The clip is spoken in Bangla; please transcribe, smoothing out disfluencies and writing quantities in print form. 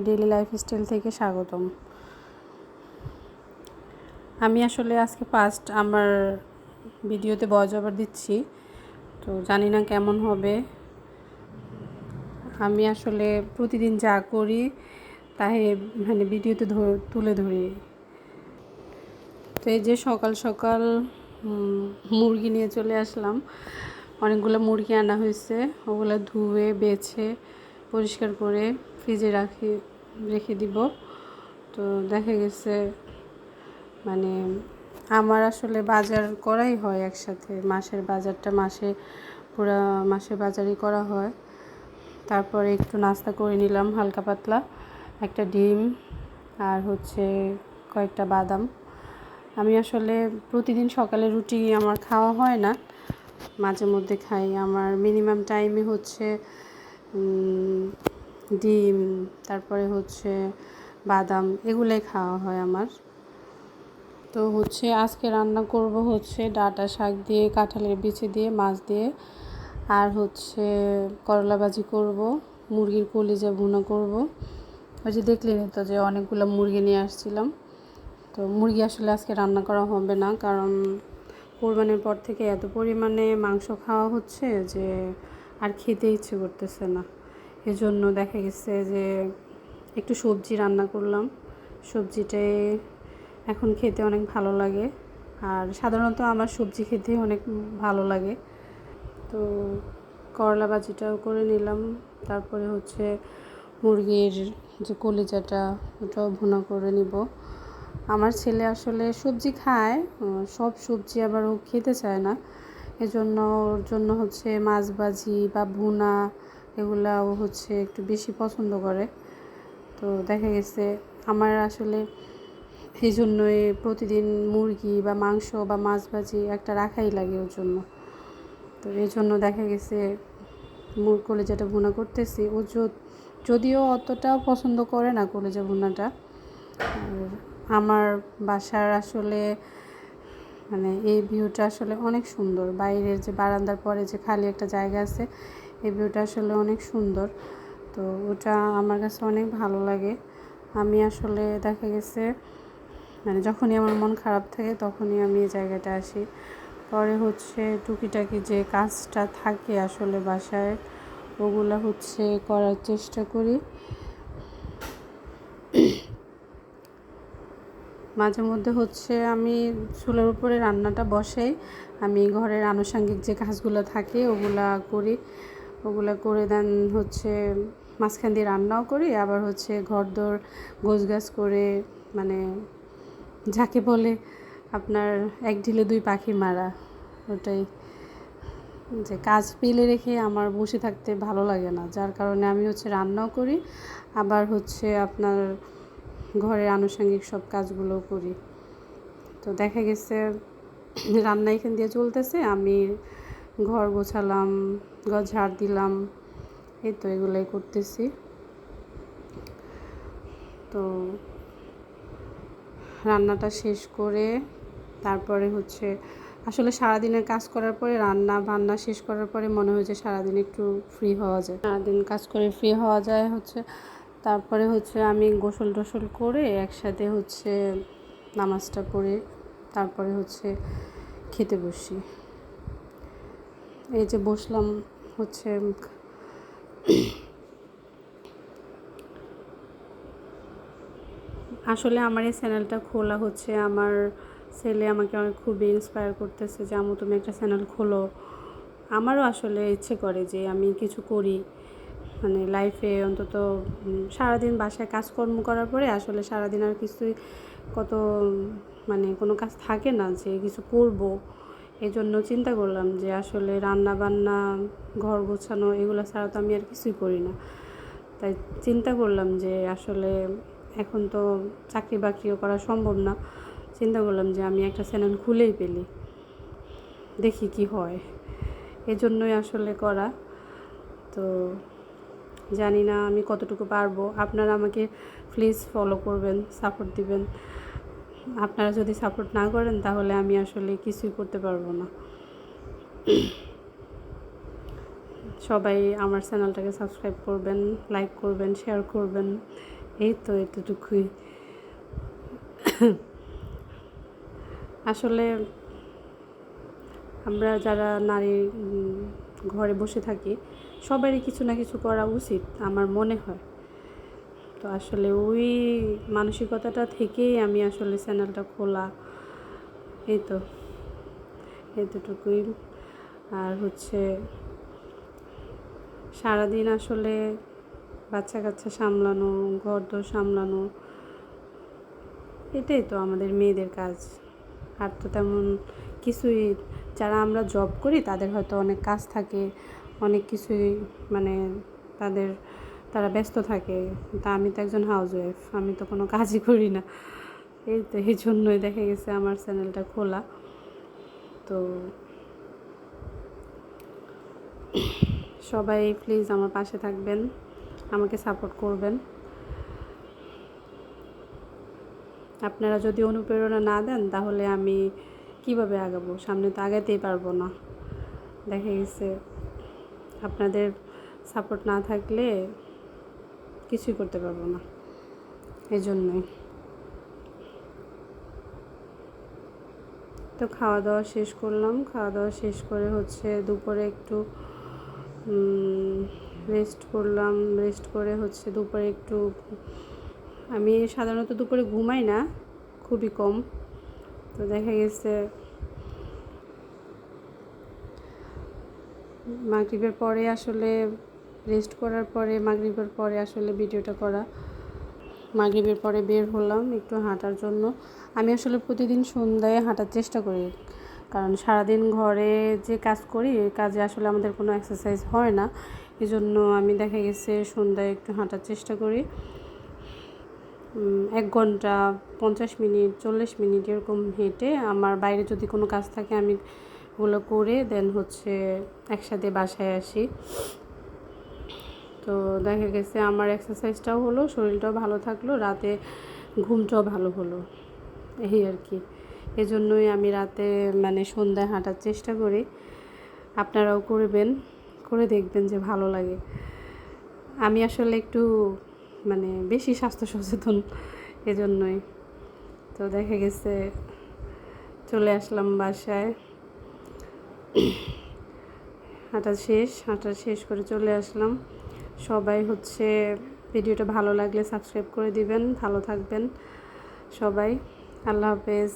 ডেইলি লাইফস্টাইল থেকে স্বাগতম। আমি আসলে আজকে ফার্স্ট আমার ভিডিওতে ভয়েস ওভার দিচ্ছি, তো জানি না কেমন হবে। আমি আসলে প্রতিদিন যা করি তাই ভিডিওতে তুলে ধরি। তো এই যে সকাল সকাল মুরগি নিয়ে চলে আসলাম। অনেকগুলো মুরগি আনা হয়েছে, ওগুলো ধুয়ে বেছে পরিষ্কার করে ফ্রিজে রেখে দিব। তো দেখা গেছে আমার আসলে বাজার করাই হয় একসাথে, মাসের বাজারটা পুরো মাসের বাজারই করা হয়। তারপরে একটু নাস্তা করে নিলাম হালকা পাতলা, একটা ডিম আর কয়েকটা বাদাম। আমি আসলে প্রতিদিন সকালে রুটি আমার খাওয়া হয় না, মাঝে মধ্যে খাই। আমার মিনিমাম টাইমে ডিম, তারপরে বাদাম, এগুলোই খাওয়া হয় আমার। তো আজকে রান্না করব ডাঁটা শাক দিয়ে, কাঁঠালের বিচি দিয়ে, মাছ দিয়ে, আর করলা ভাজি করব, মুরগির কলিজা ভুনা করব। ওই যে দেখলেন তো যে অনেকগুলো মুরগি নিয়ে আসছিলাম। তো মুরগি আসলে আজকে রান্না করা হবে না, কারণ কোরবানির পর থেকে এত পরিমাণে মাংস খাওয়া হচ্ছে যে আর খেতে ইচ্ছে করতেছে না। এজন্য দেখা গেছে যে একটু সবজি রান্না করলাম। সবজিটাই এখন খেতে অনেক ভালো লাগে, আর সাধারণত আমার সবজি খেতে অনেক ভালো লাগে। তো করলা ভাজিটাও করে নিলাম। তারপরে মুরগির যে কলিজাটা, ওটাও ভুনা করে নিব। আমার ছেলে আসলে সবজি খায়, সব সবজি আবার ও খেতে চায় না। এজন্য ওর জন্য মাছ ভাজি বা ভুনা, এগুলা ও একটু বেশি পছন্দ করে। তো দেখা গেছে আমার আসলে এই জন্যই প্রতিদিন মুরগি বা মাংস বা মাছ ভাজি একটা রাখাই লাগে ওর জন্য। তো এই জন্য দেখা গেছে কলিজাটা ভুনা করতেছি। ও যদিও অতটাও পছন্দ করে না কলিজা ভুনাটা। আর আমার বাসার আসলে এই ভিউটা আসলে অনেক সুন্দর। বাইরের যে বারান্দার পরে যে খালি একটা জায়গা আছে, এই ভিউটা আসলে অনেক সুন্দর। তো ওটা আমার কাছে অনেক ভালো লাগে। আমি আসলে দেখা গেছে যখনই আমার মন খারাপ থাকে তখনই আমি এই জায়গাটা আসি। পরে টুকিটাকি যে কাজটা থাকে আসলে বাসায়, ওগুলো করার চেষ্টা করি। মাঝে মধ্যে আমি চুলার উপরে রান্নাটা বসাই, আমি ঘরের আনুষঙ্গিক যে কাজগুলো থাকে ওগুলা করি। ওগুলা করে দেন মাঝখান দিয়ে রান্নাও করি, আবার ঘরদোর গোছগাছ করে, যাকে বলে আপনার এক ঢিলে দুই পাখি মারা। ওটাই, যে কাজ ফেলে রেখে আমার বসে থাকতে ভালো লাগে না, যার কারণে আমি রান্নাও করি, আবার আপনার ঘরের আনুষঙ্গিক সব কাজগুলো করি। তো দেখা গেছে রান্না এখান দিয়ে চলতেছে, আমি ঘর গোছালাম, ঘর ঝাড় দিলাম, এই তো এগুলাই করতেছি। তো রান্নাটা শেষ করে তারপরে আসলে সারাদিনের কাজ করার পরে রান্না বান্না শেষ করার পরে মনে হয় যে সারাদিন একটু ফ্রি হওয়া যায়, সারাদিন কাজ করে ফ্রি হওয়া যায়। তারপরে আমি গোসল টোসল করে একসাথে নামাজটা পড়ে তারপরে খেতে বসি। এই যে বসলাম আসলে আমার এই চ্যানেলটা খোলা আমার ছেলে আমাকে খুবই ইন্সপায়ার করতেছে যে আম্মু তুমি একটা চ্যানেল খোলো। আমারও আসলে ইচ্ছে করে যে আমি কিছু করি, লাইফে অন্তত সারাদিন বাসায় কাজকর্ম করার পরে আসলে সারাদিন আর কিছুই কোনো কাজ থাকে না যে কিছু করব। এই জন্য চিন্তা করলাম যে আসলে রান্না বান্না, ঘর গোছানো, এগুলো ছাড়া তো আমি আর কিছুই করি না। তাই চিন্তা করলাম যে আসলে এখন তো চাকরি বাকরিও করা সম্ভব না, চিন্তা করলাম যে আমি একটা চ্যানেল খুলেই ফেলি, দেখি কি হয়। এজন্যই আসলে করা। তো জানি না আমি কতটুকু পারবো। আপনারা আমাকে প্লিজ ফলো করবেন, সাপোর্ট দিবেন। আপনারা যদি সাপোর্ট না করেন তাহলে আমি আসলে কিছুই করতে পারবো না। সবাই আমার চ্যানেলটাকে সাবস্ক্রাইব করবেন, লাইক করবেন, শেয়ার করবেন, এই তো এতটুকুই। আসলে আমরা যারা নারী ঘরে বসে থাকি সবারই কিছু না কিছু করা উচিত আমার মনে হয়। তো আসলে ওই মানসিকতাটা থেকেই আমি আসলে চ্যানেলটা খোলা। এই তো এতটুকুই। আর হচ্ছে সারাদিন আসলে বাচ্চা কাচ্চা সামলানো, ঘরদোর সামলানো, এটাই তো আমাদের মেয়েদের কাজ। আর তো তেমন কিছুই, যারা আমরা জব করি তাদের হয়তো অনেক কাজ থাকে, অনেক কিছুই মানে তারা ব্যস্ত থাকে। তা আমি তো একজন হাউসওয়াইফ, আমি তো কোনো কাজই করি না। এই জন্যই দেখা গেছে আমার চ্যানেলটা খোলা। তো সবাই প্লিজ আমার পাশে থাকবেন, আমাকে সাপোর্ট করবেন। আপনারা যদি অনুপ্রেরণা না দেন তাহলে আমি কিভাবে আগাবো? সামনে তো আগাতেই পারবো না। দেখা গেছে আপনাদের সাপোর্ট না থাকলে কিছুই করতে পারবো না। এই জন্যই তো খাওয়া দাওয়া শেষ করলাম। খাওয়া দাওয়া শেষ করে হচ্ছে দুপুরে একটু রেস্ট করলাম। রেস্ট করে হচ্ছে দুপুরে একটু, আমি সাধারণত দুপুরে ঘুমাই না, খুবই কম। তো দেখা গেছে মাগরিবের পরে আসলে রেস্ট করার পরে মাগরিবের পরে আসলে ভিডিওটা করা। মাগরিবের পরে বের হলাম একটু হাঁটার জন্য। আমি আসলে প্রতিদিন সন্ধ্যায় হাঁটার চেষ্টা করি, কারণ সারাদিন ঘরে যে কাজ করি এই কাজে আসলে আমাদের কোনো এক্সারসাইজ হয় না। এই জন্য আমি দেখা গেছে সন্ধ্যায় একটু হাঁটার চেষ্টা করি। 1 ঘন্টা 50 মিনিট 40 মিনিট এরকম হেঁটে আমার বাইরে যদি কোনো কাজ থাকে আমি ওগুলো করে দেন হচ্ছে একসাথে বাসায় আসি। তো দেখা গেছে আমার এক্সারসাইজটাও হলো, শরীরটাও ভালো থাকলো, রাতে ঘুমটাও ভালো হলো, এই আর কি। এজন্যই আমি রাতে মানে সন্ধ্যায় হাঁটার চেষ্টা করি। আপনারাও করবেন, করে দেখবেন যে ভালো লাগে। আমি আসলে একটু মানে বেশি স্বাস্থ্য সচেতন, এজন্যই। তো দেখা গেছে চলে আসলাম বাসায়, হাঁটা শেষ করে চলে আসলাম। সবাই হচ্ছে ভিডিওটা ভালো লাগলে সাবস্ক্রাইব করে দিবেন। ভালো থাকবেন সবাই। আল্লাহ হাফেজ।